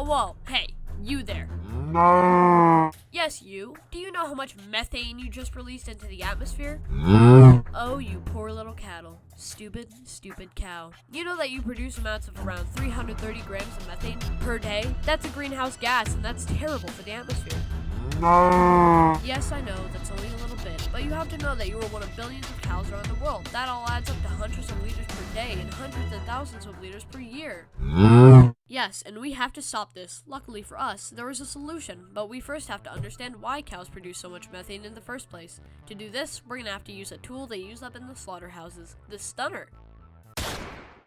whoa. Hey, you there. Yes, you. Do you know how much methane you just released into the atmosphere? Oh, you poor little cattle. Stupid cow. You know that you produce amounts of around 330 grams of methane per day? That's a greenhouse gas, and that's terrible for the atmosphere. Yes, I know, that's only a little bit, but you have to know that you are one of billions of cows around the world. That all adds up to hundreds of liters per day and hundreds of thousands of liters per year. Yes, and we have to stop this. Luckily for us, there is a solution, but we first have to understand why cows produce so much methane in the first place. To do this, we're going to have to use a tool they use up in the slaughterhouses, the stunner.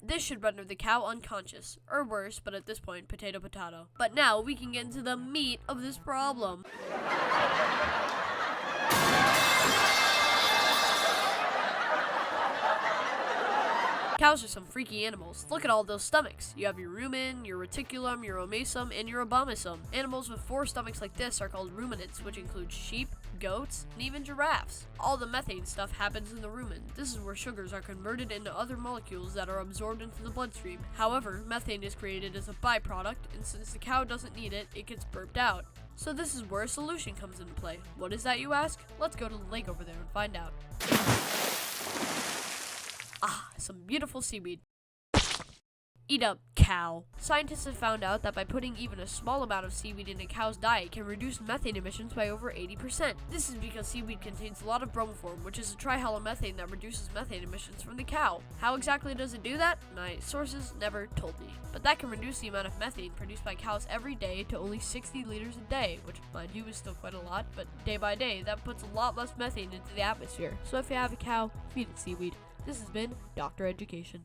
This should render the cow unconscious, or worse, but at this point, potato. But now we can get into the meat of this problem. Cows are some freaky animals. Look at all those stomachs. You have your rumen, your reticulum, your omasum, and your abomasum. Animals with 4 stomachs like this are called ruminants, which include sheep, goats, and even giraffes. All the methane stuff happens in the rumen. This is where sugars are converted into other molecules that are absorbed into the bloodstream. However, methane is created as a byproduct, and since the cow doesn't need it, it gets burped out. So this is where a solution comes into play. What is that, you ask? Let's go to the lake over there and find out. Ah, some beautiful seaweed. Eat up, cow. Scientists have found out that by putting even a small amount of seaweed in a cow's diet can reduce methane emissions by over 80%. This is because seaweed contains a lot of bromoform, which is a trihalomethane that reduces methane emissions from the cow. How exactly does it do that? My sources never told me. But that can reduce the amount of methane produced by cows every day to only 60 liters a day, which, mind you, is still quite a lot, but day by day, that puts a lot less methane into the atmosphere. So if you have a cow, feed it seaweed. This has been Dr. Education.